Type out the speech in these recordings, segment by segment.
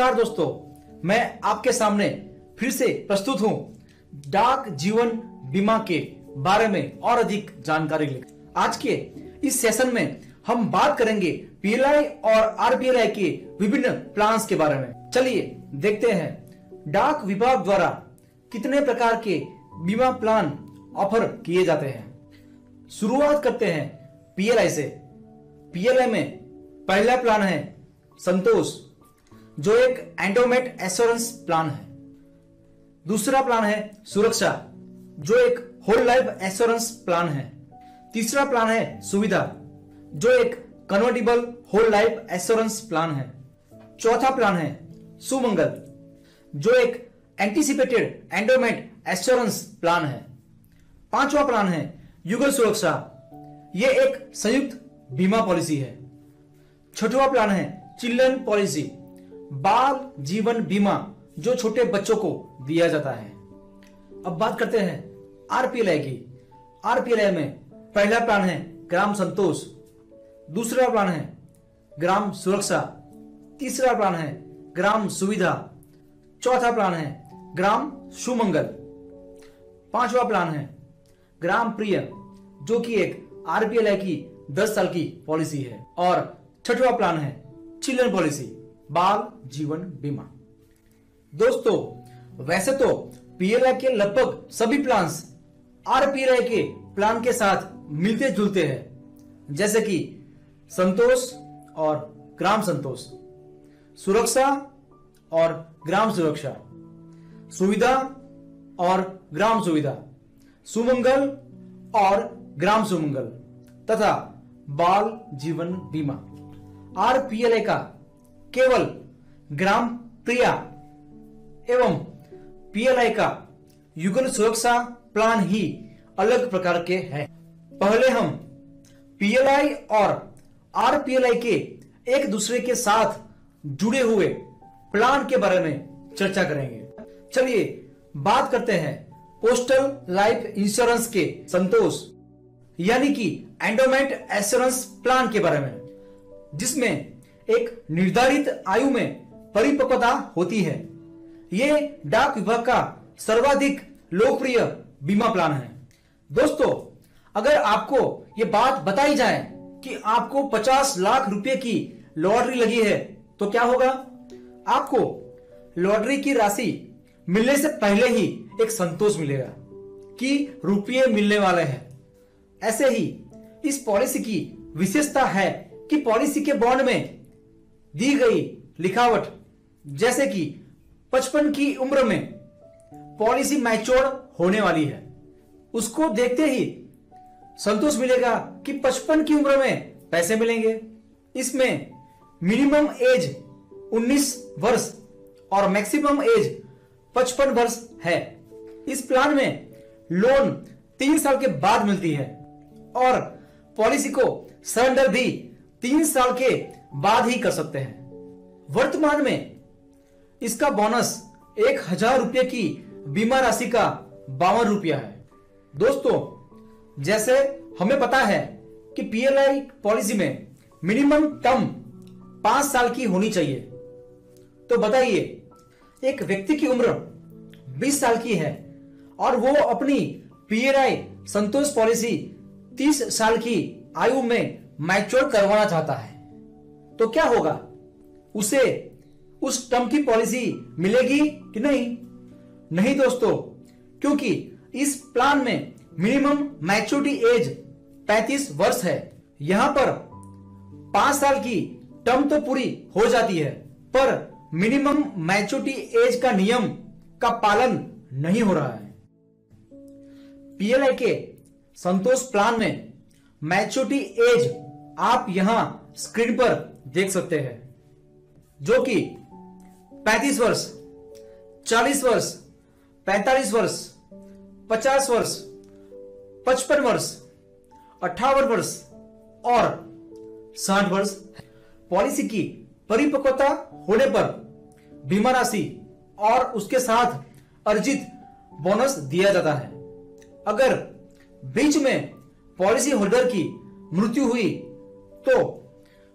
नमस्कार दोस्तों, मैं आपके सामने फिर से प्रस्तुत हूं डाक जीवन बीमा के बारे में और अधिक जानकारी लेकर। आज के इस सेशन में हम बात करेंगे पीएलआई और आरपीएलआई के विभिन्न प्लान्स के बारे में। चलिए देखते हैं डाक विभाग द्वारा कितने प्रकार के बीमा प्लान ऑफर किए जाते हैं। शुरुआत करते हैं पीएलआई से। पीएलआई में पहला प्लान है संतोष, जो एक एंडोमेट एश्योरेंस प्लान है। दूसरा प्लान है सुरक्षा, जो एक होल लाइफ एश्योरेंस प्लान है। तीसरा प्लान है सुविधा, जो एक convertible whole life assurance plan है। चौथा प्लान है सुमंगल, जो एक एंटीसिपेटेड एंडोमेट एश्योरेंस प्लान है। पांचवा प्लान है युगल सुरक्षा, यह एक संयुक्त बीमा पॉलिसी है। छठवां प्लान है चिल्ड्रन पॉलिसी, बाल जीवन बीमा, जो छोटे बच्चों को दिया जाता है। अब बात करते हैं आरपीएलआई की। आरपीएलआई में पहला प्लान है ग्राम संतोष, दूसरा प्लान है ग्राम सुरक्षा, तीसरा प्लान है ग्राम सुविधा, चौथा प्लान है ग्राम सुमंगल, पांचवा प्लान है ग्राम प्रिय, जो कि एक आरपीएलआई की 10 साल की पॉलिसी है, और छठवां प्लान है चिल्ड्रन पॉलिसी, बाल जीवन बीमा। दोस्तों, वैसे तो पीएलआई के लगभग सभी प्लान्स आरपीएलआई के प्लान के साथ मिलते जुलते हैं, जैसे कि संतोष और ग्राम संतोष, सुरक्षा और ग्राम सुरक्षा, सुविधा और ग्राम सुविधा, सुमंगल और ग्राम सुमंगल तथा बाल जीवन बीमा। आरपीएलआई का केवल ग्राम प्रिया एवं पीएलआई का युगल सुरक्षा प्लान ही अलग प्रकार के हैं। पहले हम पीएलआई और आरपीएलआई के एक दूसरे के साथ जुड़े हुए प्लान के बारे में चर्चा करेंगे। चलिए बात करते हैं पोस्टल लाइफ इंश्योरेंस के संतोष यानी कि एंडोमेट एश्योरेंस प्लान के बारे में, जिसमें एक निर्धारित आयु में परिपक्वता होती है। यह डाक विभाग का सर्वाधिक लोकप्रिय बीमा प्लान है। दोस्तों, अगर आपको यह बात बताई जाए कि आपको 50 लाख रुपए की लॉटरी लगी है तो क्या होगा? आपको लॉटरी की राशि मिलने से पहले ही एक संतोष मिलेगा कि रुपये मिलने वाले हैं। ऐसे ही इस पॉलिसी की विशेषता है कि पॉलिसी के बॉन्ड में दी गई लिखावट, जैसे कि 55 की उम्र में पॉलिसी मैच्योर होने वाली है, उसको देखते ही संतोष मिलेगा कि 55 की उम्र में पैसे मिलेंगे। इसमें मिनिमम एज 19 वर्ष और मैक्सिमम एज 55 वर्ष है। इस प्लान में लोन 3 साल के बाद मिलती है और पॉलिसी को सरेंडर भी 3 साल के बाद ही कर सकते हैं। वर्तमान में इसका बोनस 1000 रुपये की बीमा राशि का 52 रुपया है। दोस्तों, जैसे हमें पता है कि पीएलआई पॉलिसी में मिनिमम टर्म 5 साल की होनी चाहिए, तो बताइए, एक व्यक्ति की उम्र 20 साल की है और वो अपनी पीएलआई संतोष पॉलिसी 30 साल की आयु में मैच्योर करवाना चाहता है, तो क्या होगा? उसे उस टर्म की पॉलिसी मिलेगी कि नहीं? नहीं दोस्तों, क्योंकि इस प्लान में मिनिमम मैच्योरिटी एज 35 वर्ष है। यहां पर 5 साल की टर्म तो पूरी हो जाती है, पर मिनिमम मैच्योरिटी एज का नियम का पालन नहीं हो रहा है। पीएलआई के संतोष प्लान में मैच्योरिटी एज आप यहां स्क्रीन पर देख सकते हैं, जो कि 35 वर्ष, 40 वर्ष, 45 वर्ष, 50 वर्ष, 55 वर्ष, 58 वर्ष और 60 वर्ष। पॉलिसी की परिपक्वता होने पर बीमा राशि और उसके साथ अर्जित बोनस दिया जाता है। अगर बीच में पॉलिसी होल्डर की मृत्यु हुई तो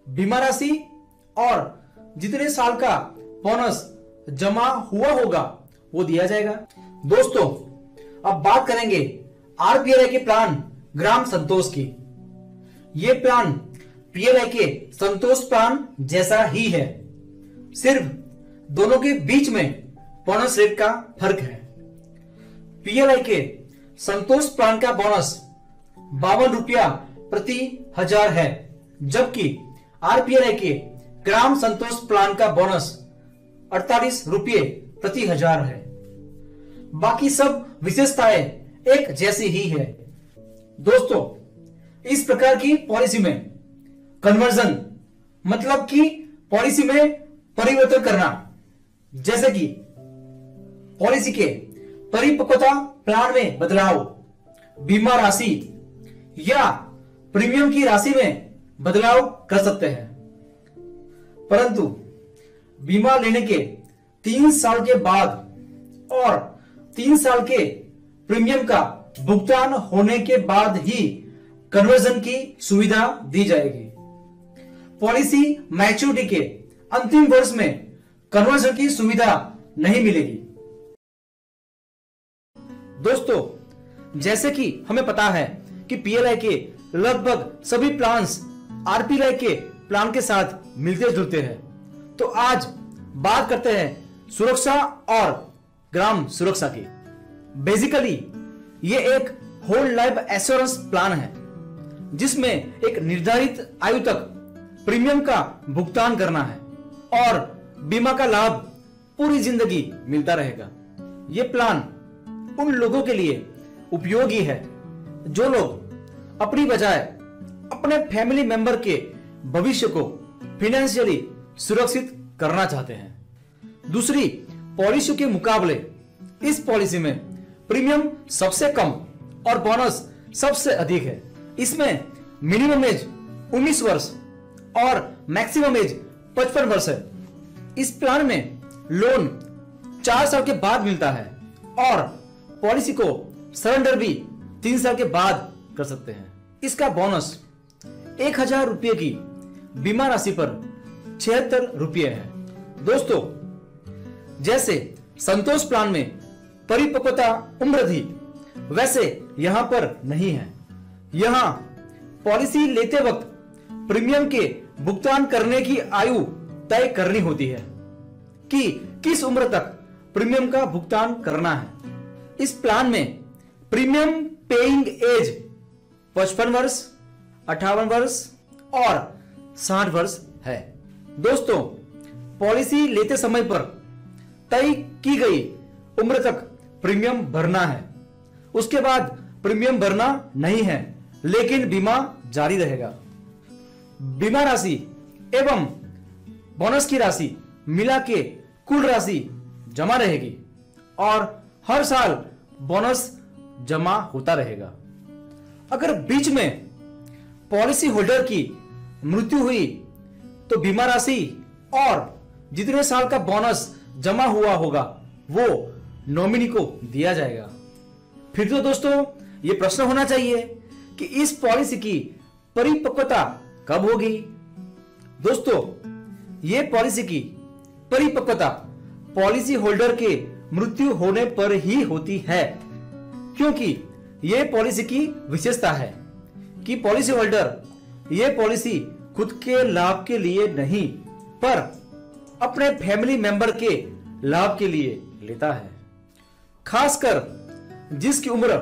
बीमा राशि और जितने साल का बोनस जमा हुआ होगा वो दिया जाएगा। दोस्तों, अब बात करेंगे आरपीएलआई के प्लान ग्राम संतोष की। यह प्लान पीएलआई के संतोष प्लान जैसा ही है, सिर्फ दोनों के बीच में बोनस रेट का फर्क है। पीएलआई के संतोष प्लान का बोनस 52 रुपया प्रति 1000 है, जबकि आरपीएलआई के ग्राम संतोष प्लान का बोनस 48 रुपये प्रति 1000 है। बाकी सब विशेषताएं एक जैसी ही है। दोस्तों, इस प्रकार की पॉलिसी में कन्वर्जन मतलब कि पॉलिसी में परिवर्तन करना, जैसे कि पॉलिसी के परिपक्वता प्लान में बदलाव, बीमा राशि या प्रीमियम की राशि में बदलाव कर सकते हैं। परंतु बीमा लेने के 3 साल के बाद और 3 साल के प्रीमियम का भुगतान होने के बाद ही कन्वर्जन की सुविधा दी जाएगी। पॉलिसी मैच्योरिटी के अंतिम वर्ष में कन्वर्जन की सुविधा नहीं मिलेगी। दोस्तों, जैसे कि हमें पता है कि पीएलआई के लगभग सभी प्लान्स आरपीएलआई के प्लान के साथ मिलते जुलते हैं, तो आज बात करते हैं सुरक्षा और ग्राम सुरक्षा की। बेसिकली ये एक होल लाइफ एश्योरेंस प्लान है, जिसमें एक निर्धारित आयु तक प्रीमियम का भुगतान करना है और बीमा का लाभ पूरी जिंदगी मिलता रहेगा। यह प्लान उन लोगों के लिए उपयोगी है जो लोग अपनी बजाय अपने फैमिली मेंबर के भविष्य को फाइनेंशियली सुरक्षित करना चाहते हैं। दूसरी पॉलिसी के मुकाबले इस पॉलिसी में प्रीमियम सबसे कम और बोनस सबसे अधिक है। इसमें मिनिमम एज 19 वर्ष और मैक्सिमम एज 55 वर्ष है। इस प्लान में लोन 4 साल के बाद मिलता है और पॉलिसी को सरेंडर भी 3 साल के बाद कर सकते हैं। इसका बोनस 1000 रुपये की बीमा राशि पर 76 रुपये है। दोस्तों, जैसे संतोष प्लान में परिपक्वता उम्र थी, वैसे यहां पर नहीं है। यहां पॉलिसी लेते वक्त प्रीमियम के भुगतान करने की आयु तय करनी होती है कि किस उम्र तक प्रीमियम का भुगतान करना है। इस प्लान में प्रीमियम पेइंग एज 55 वर्ष, 58 वर्ष और 60 वर्ष है। दोस्तों, पॉलिसी लेते समय पर तय की गई उम्र तक प्रीमियम भरना है। उसके बाद प्रीमियम भरना नहीं है, लेकिन बीमा जारी रहेगा। बीमा राशि एवं बोनस की राशि मिला के कुल राशि जमा रहेगी और हर साल बोनस जमा होता रहेगा। अगर बीच में पॉलिसी होल्डर की मृत्यु हुई तो बीमा राशि और जितने साल का बोनस जमा हुआ होगा वो नॉमिनी को दिया जाएगा। फिर तो दोस्तों ये प्रश्न होना चाहिए कि इस पॉलिसी की परिपक्वता कब होगी। दोस्तों, ये पॉलिसी की परिपक्वता पॉलिसी होल्डर के मृत्यु होने पर ही होती है, क्योंकि यह पॉलिसी की विशेषता है कि पॉलिसी होल्डर यह पॉलिसी खुद के लाभ के लिए नहीं पर अपने फैमिली मेंबर के लाभ के लिए लेता है। खासकर जिसकी उम्र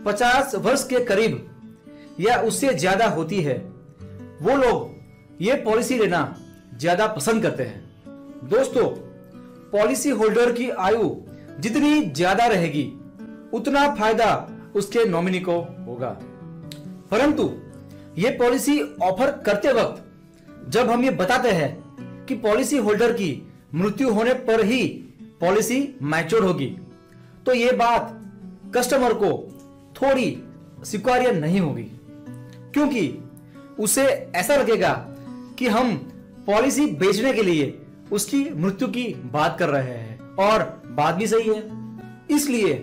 50 वर्ष के करीब या उससे ज्यादा होती है, वो लोग ये पॉलिसी लेना ज्यादा पसंद करते हैं। दोस्तों, पॉलिसी होल्डर की आयु जितनी ज्यादा रहेगी उतना फायदा उसके नॉमिनी को होगा। परंतु ये पॉलिसी ऑफर करते वक्त जब हम ये बताते हैं कि पॉलिसी होल्डर की मृत्यु होने पर ही पॉलिसी मैच्योर होगी, तो ये बात कस्टमर को थोड़ी स्वीकार्य नहीं होगी, क्योंकि उसे ऐसा लगेगा कि हम पॉलिसी बेचने के लिए उसकी मृत्यु की बात कर रहे हैं, और बात भी सही है। इसलिए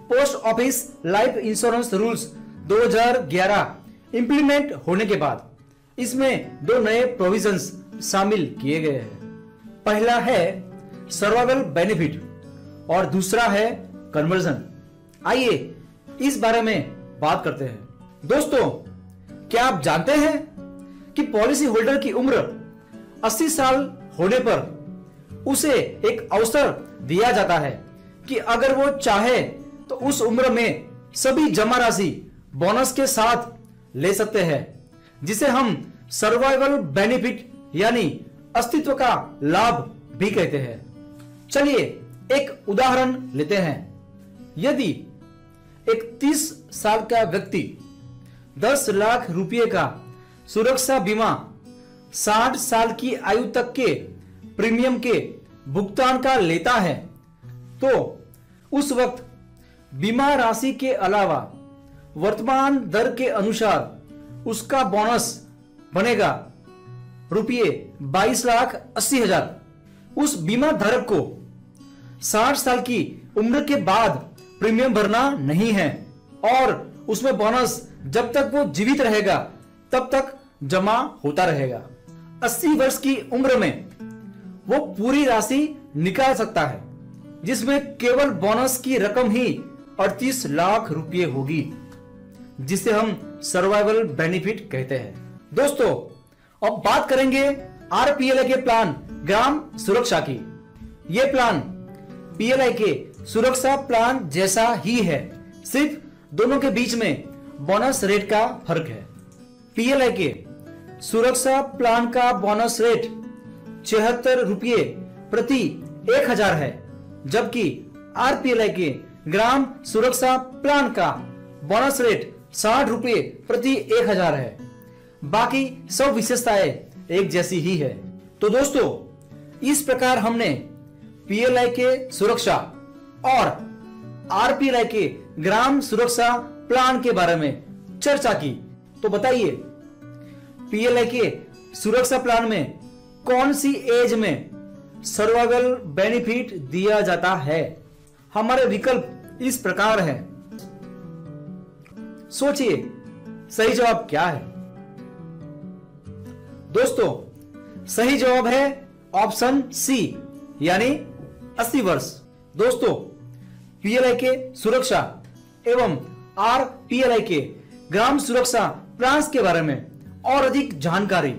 post office life insurance rules 2011 implement होने के बाद इसमें 2 नए प्रोविजंस शामिल किए गए हैं। पहला है सर्वाइवल बेनिफिट और दूसरा है कन्वर्जन। आइए इस बारे में बात करते हैं। दोस्तों, क्या आप जानते हैं कि पॉलिसी होल्डर की उम्र 80 साल होने पर उसे एक अवसर दिया जाता है कि अगर वो चाहे तो उस उम्र में सभी जमा राशि बोनस के साथ ले सकते हैं, जिसे हम सर्वाइवल बेनिफिट यानी अस्तित्व का लाभ भी कहते हैं। चलिए एक उदाहरण लेते हैं। यदि एक 30 साल का व्यक्ति 10 लाख रुपए का सुरक्षा बीमा 60 साल की आयु तक के प्रीमियम के भुगतान का लेता है, तो उस वक्त बीमा राशि के अलावा वर्तमान दर के अनुसार उसका बोनस बनेगा ₹22,80,000। उस बीमा धारक को 60 साल की उम्र के बाद प्रीमियम भरना नहीं है और उसमें बोनस जब तक वो जीवित रहेगा तब तक जमा होता रहेगा। 80 वर्ष की उम्र में वो पूरी राशि निकाल सकता है, जिसमें केवल बोनस की रकम ही 38 लाख रुपए होगी, जिसे हम सर्वाइवल बेनिफिट कहते हैं। दोस्तों, अब बात करेंगे आरपीएलआई के प्लान ग्राम सुरक्षा की। यह प्लान पीएलआई के सुरक्षा प्लान जैसा ही है, सिर्फ दोनों के बीच में बोनस रेट का फर्क है। पीएलआई के सुरक्षा प्लान का बोनस रेट 76 रुपये प्रति 1000 है, जबकि आरपीएलआई के ग्राम सुरक्षा प्लान का बोनस रेट 60 रुपये प्रति 1000 है। बाकी सब विशेषताएं एक जैसी ही है। तो दोस्तों, इस प्रकार हमने पीएलआई के सुरक्षा और आरपीएलआई के ग्राम सुरक्षा प्लान के बारे में चर्चा की। तो बताइए, पीएलआई के सुरक्षा प्लान में कौन सी एज में सर्वाइवल बेनिफिट दिया जाता है? हमारे विकल्प इस प्रकार हैं। सोचिए सही जवाब क्या है। दोस्तों, सही जवाब है ऑप्शन सी, यानी 80 वर्ष। दोस्तों, पीएलआई के सुरक्षा एवं आरपीएलआई के ग्राम सुरक्षा प्लान्स के बारे में और अधिक जानकारी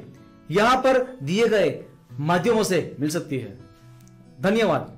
यहां पर दिए गए माध्यमों से मिल सकती है। धन्यवाद।